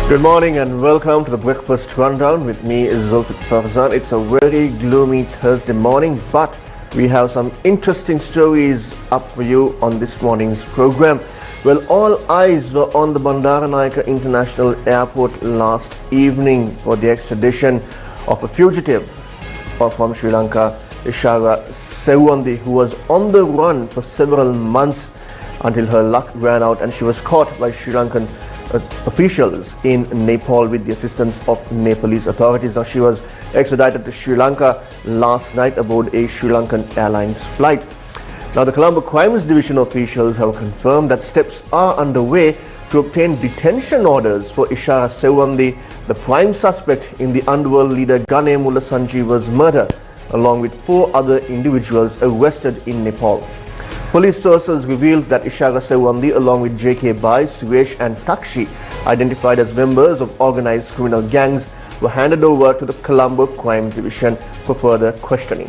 Good morning and welcome to the Breakfast Rundown with me, Zulfick Farzan. It's a very gloomy Thursday morning, but we have some interesting stories up for you on this morning's program. Well, all eyes were on the Bandaranaike International Airport last evening for the extradition of a fugitive from Sri Lanka, Sirasa, who was on the run for several months until her luck ran out and she was caught by Sri Lankan officials in Nepal with the assistance of Nepalese authorities. Now, she was extradited to Sri Lanka last night aboard a Sri Lankan Airlines flight. Now, the Colombo Crimes Division officials have confirmed that steps are underway to obtain detention orders for Sirasa, the prime suspect in the underworld leader Ganemulla Sanjeeva's murder, along with 4 other individuals arrested in Nepal. Police sources revealed that Sirasa, along with JK Bai, Suresh and Takshi, identified as members of organized criminal gangs, were handed over to the Colombo Crime Division for further questioning.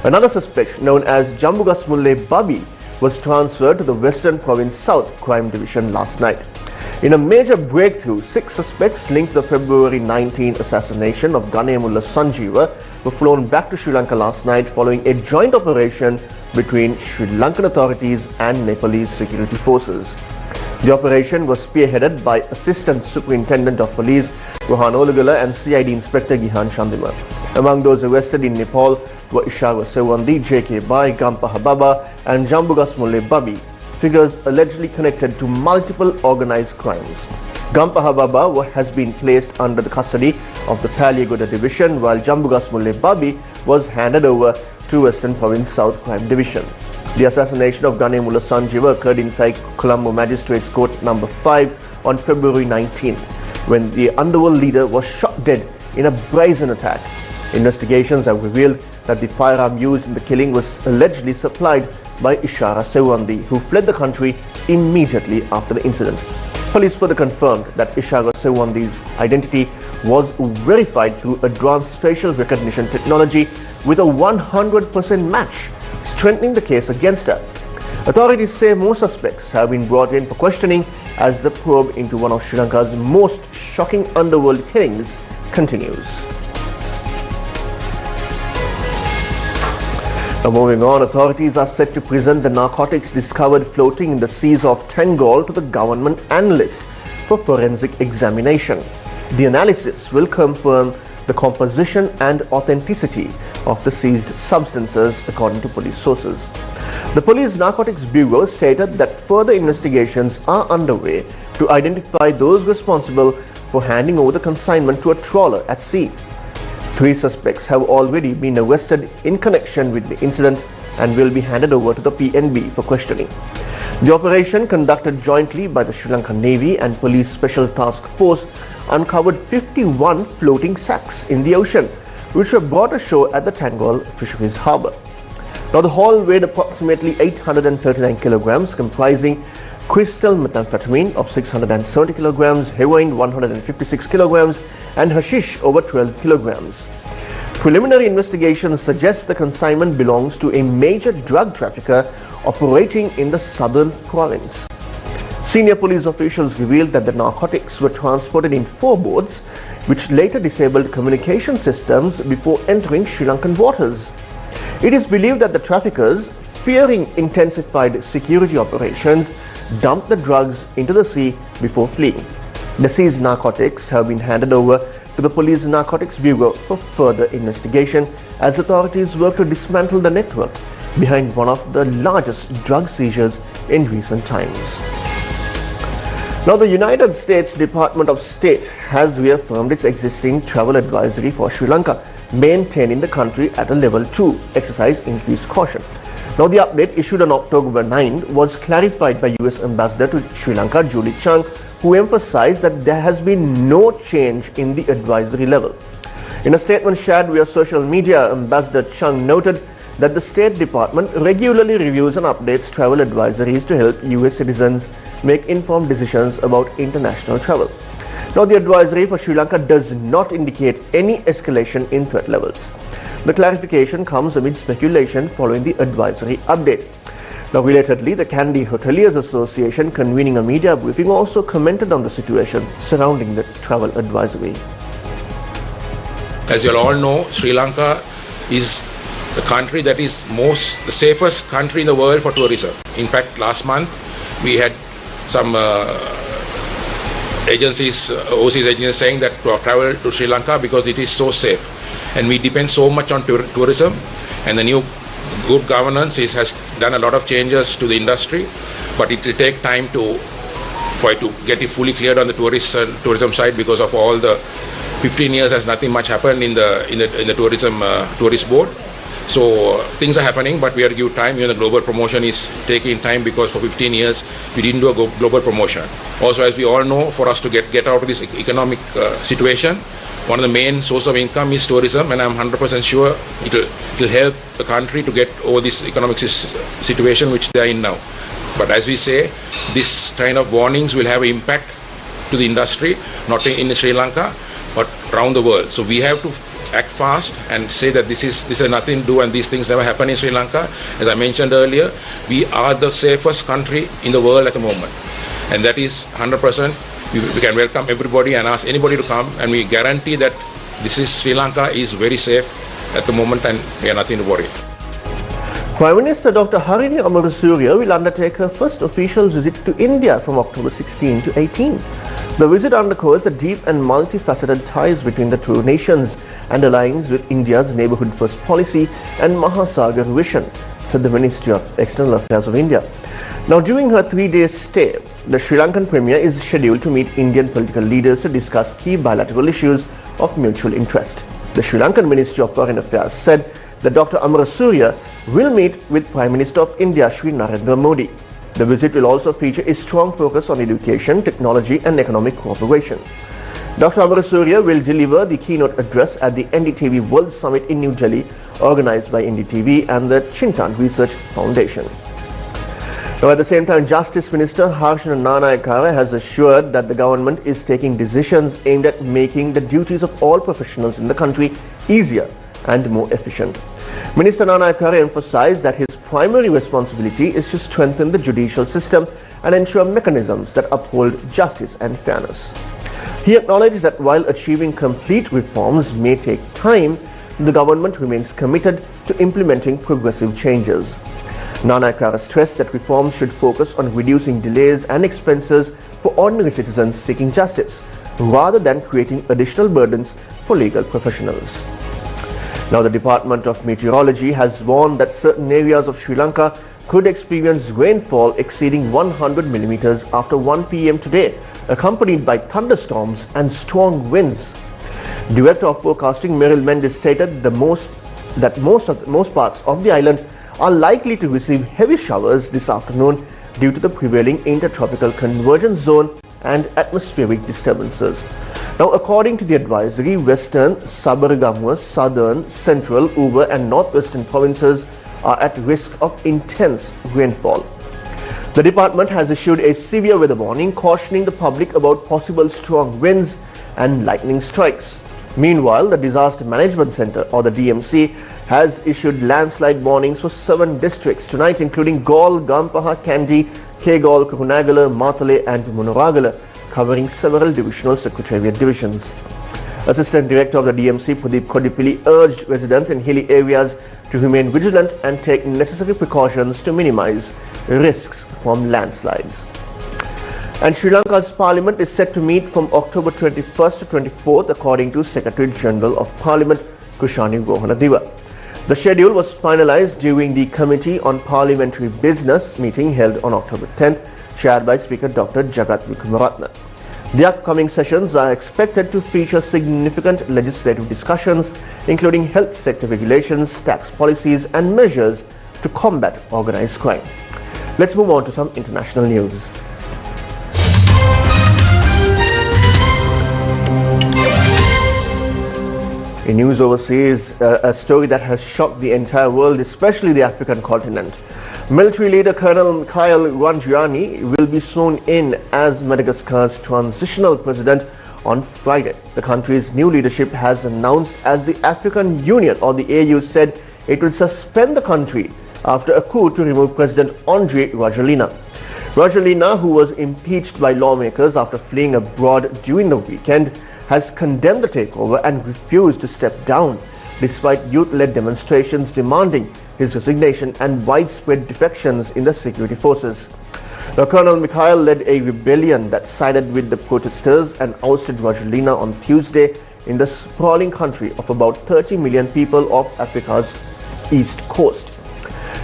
Another suspect, known as Jambugasmulle Babi, was transferred to the Western Province South Crime Division last night. In a major breakthrough, 6 suspects linked to the February 19 assassination of Ganemulla Sanjeeva were flown back to Sri Lanka last night following a joint operation between Sri Lankan authorities and Nepalese security forces. The operation was spearheaded by Assistant Superintendent of Police Rohan Olugala and CID Inspector Gihan Chandima. Among those arrested in Nepal were Sirasa, JK Bai, Gampa Hababa and Jambugasmulle Babi, figures allegedly connected to multiple organized crimes. Gampa Hababa has been placed under the custody of the Paliagoda Division, while Jambugasmulle Babi was handed over to Western Province South Crime Division. The assassination of Ganemulla Sanjeeva occurred inside Colombo Magistrates Court number 5 on February 19, when the underworld leader was shot dead in a brazen attack. Investigations have revealed that the firearm used in the killing was allegedly supplied by Sirasa, who fled the country immediately after the incident. Police further confirmed that Siras's identity was verified through advanced facial recognition technology with a 100% match, strengthening the case against her. Authorities say more suspects have been brought in for questioning as the probe into one of Sri Lanka's most shocking underworld killings continues. Now, moving on, authorities are set to present the narcotics discovered floating in the seas of Tangol to the government analyst for forensic examination. The analysis will confirm the composition and authenticity of the seized substances, according to police sources. The Police Narcotics Bureau stated that further investigations are underway to identify those responsible for handing over the consignment to a trawler at sea. 3 suspects have already been arrested in connection with the incident and will be handed over to the PNB for questioning. The operation, conducted jointly by the Sri Lankan Navy and Police Special Task Force, uncovered 51 floating sacks in the ocean, which were brought ashore at the Tangol Fisheries Harbour. Now, the haul weighed approximately 839 kilograms, comprising crystal methamphetamine of 670 kilograms, heroin 156 kilograms, and hashish over 12 kilograms. Preliminary investigations suggest the consignment belongs to a major drug trafficker operating in the southern province. Senior police officials revealed that the narcotics were transported in 4 boats, which later disabled communication systems before entering Sri Lankan waters. It is believed that the traffickers, fearing intensified security operations, dumped the drugs into the sea before fleeing. The seized narcotics have been handed over to the Police Narcotics Bureau for further investigation as authorities work to dismantle the network behind one of the largest drug seizures in recent times. Now, the United States Department of State has reaffirmed its existing travel advisory for Sri Lanka, maintaining the country at a level 2, exercise increased caution. Now, the update issued on October 9 was clarified by US Ambassador to Sri Lanka, Julie Chang, who emphasized that there has been no change in the advisory level. In a statement shared via social media, Ambassador Chang noted that the State Department regularly reviews and updates travel advisories to help US citizens make informed decisions about international travel. Now, the advisory for Sri Lanka does not indicate any escalation in threat levels. The clarification comes amid speculation following the advisory update. Now, relatedly, the Kandy Hoteliers Association, convening a media briefing, also commented on the situation surrounding the travel advisory. As you all know, Sri Lanka is the country that is the safest country in the world for tourism. In fact, last month we had some agencies, overseas agencies, saying that to travel to Sri Lanka because it is so safe, and we depend so much on tourism. And the new good governance has done a lot of changes to the industry, but it will take time for it to get it fully cleared on the tourism side, because of all the 15 years has nothing much happened in the tourism tourist board. So things are happening, but we have to give time. The global promotion is taking time because for 15 years we didn't do a global promotion. Also, as we all know, for us to get out of this economic situation, one of the main source of income is tourism, and I'm 100% sure it will help the country to get over this economic situation which they are in now. But as we say, this kind of warnings will have an impact to the industry, not in Sri Lanka, but around the world. So we have to act fast and say that this has nothing to do and these things never happen in Sri Lanka. As I mentioned earlier, we are the safest country in the world at the moment, and that is 100%. We can welcome everybody and ask anybody to come, and we guarantee that Sri Lanka is very safe at the moment, and we have nothing to worry. Prime Minister Dr. Harini Amarasuriya will undertake her first official visit to India from October 16 to 18. The visit underscores the deep and multifaceted ties between the two nations and aligns with India's Neighbourhood First policy and Mahasagar vision, said the Ministry of External Affairs of India. Now, during her 3-day stay, the Sri Lankan Premier is scheduled to meet Indian political leaders to discuss key bilateral issues of mutual interest. The Sri Lankan Ministry of Foreign Affairs said that Dr. Amarasuriya will meet with Prime Minister of India, Shri Narendra Modi. The visit will also feature a strong focus on education, technology and economic cooperation. Dr. Amarasuriya will deliver the keynote address at the NDTV World Summit in New Delhi, organized by NDTV and the Chintan Research Foundation. Now, at the same time, Justice Minister Harshana Nanayakara has assured that the government is taking decisions aimed at making the duties of all professionals in the country easier and more efficient. Minister Nanayakara emphasized that his primary responsibility is to strengthen the judicial system and ensure mechanisms that uphold justice and fairness. He acknowledged that while achieving complete reforms may take time, the government remains committed to implementing progressive changes. Nanayakara stressed that reforms should focus on reducing delays and expenses for ordinary citizens seeking justice, rather than creating additional burdens for legal professionals. Now, the Department of Meteorology has warned that certain areas of Sri Lanka could experience rainfall exceeding 100 millimeters after 1 p.m. today, accompanied by thunderstorms and strong winds. Director of Forecasting Meryl Mendes stated that most parts of the island are likely to receive heavy showers this afternoon due to the prevailing intertropical convergence zone and atmospheric disturbances. Now, according to the advisory, western, Sabaragamuwa, southern, central, Uva and northwestern provinces are at risk of intense rainfall. The department has issued a severe weather warning, cautioning the public about possible strong winds and lightning strikes. Meanwhile, the Disaster Management Center, or the DMC, has issued landslide warnings for 7 districts tonight, including Gaul, Gampaha, Kandy, Kegol, Kurunagala, Matale and Munaragala, covering several divisional secretariat divisions. Assistant Director of the DMC, Pradeep Kodipilli, urged residents in hilly areas to remain vigilant and take necessary precautions to minimize risks from landslides. And Sri Lanka's Parliament is set to meet from October 21st to 24th, according to Secretary General of Parliament, Kushani Rohanadiwa. The schedule was finalized during the Committee on Parliamentary Business meeting held on October 10th, chaired by Speaker Dr. Jagat Wickramaratne. The upcoming sessions are expected to feature significant legislative discussions, including health sector regulations, tax policies, and measures to combat organized crime. Let's move on to some international news. In news overseas, a story that has shocked the entire world, especially the African continent. Military leader Colonel Mikhail Rangiani will be sworn in as Madagascar's transitional president on Friday. The country's new leadership has announced, as the African Union, or the AU, said it will suspend the country after a coup to remove President Andry Rajoelina. Rajoelina, who was impeached by lawmakers after fleeing abroad during the weekend, has condemned the takeover and refused to step down, despite youth-led demonstrations demanding his resignation and widespread defections in the security forces. Now, Colonel Mikhail led a rebellion that sided with the protesters and ousted Rajoelina on Tuesday in the sprawling country of about 30 million people of Africa's east coast.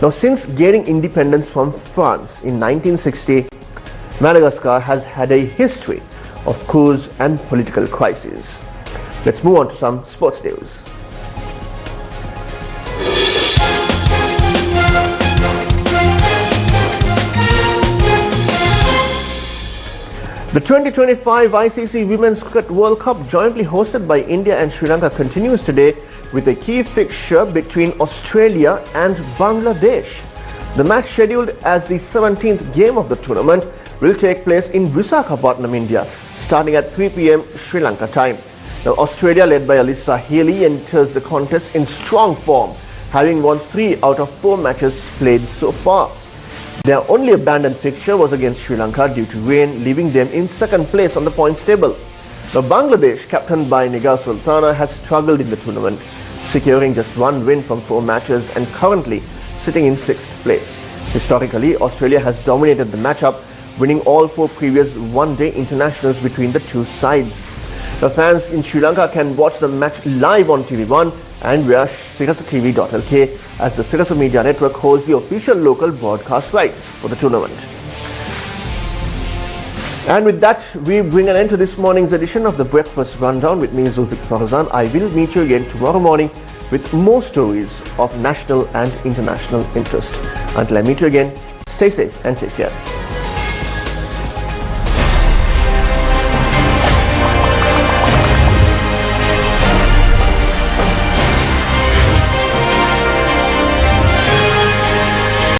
Now, since gaining independence from France in 1960, Madagascar has had a history of coups and political crises. Let's move on to some sports news. The 2025 ICC Women's Cricket World Cup, jointly hosted by India and Sri Lanka, continues today with a key fixture between Australia and Bangladesh. The match, scheduled as the 17th game of the tournament, will take place in Visakhapatnam, India, starting at 3 p.m. Sri Lanka time. Now, Australia, led by Alyssa Healy, enters the contest in strong form, having won 3 out of 4 matches played so far. Their only abandoned fixture was against Sri Lanka due to rain, leaving them in second place on the points table. Now, Bangladesh, captained by Nigar Sultana, has struggled in the tournament, securing just 1 win from 4 matches and currently sitting in 6th place. Historically, Australia has dominated the matchup, winning all 4 previous one-day internationals between the two sides. The fans in Sri Lanka can watch the match live on TV1 and via sirasatv.lk, as the Sirasa Media Network holds the official local broadcast rights for the tournament. And with that, we bring an end to this morning's edition of the Breakfast Rundown with me, Zulfick Farzan. I will meet you again tomorrow morning with more stories of national and international interest. Until I meet you again, stay safe and take care.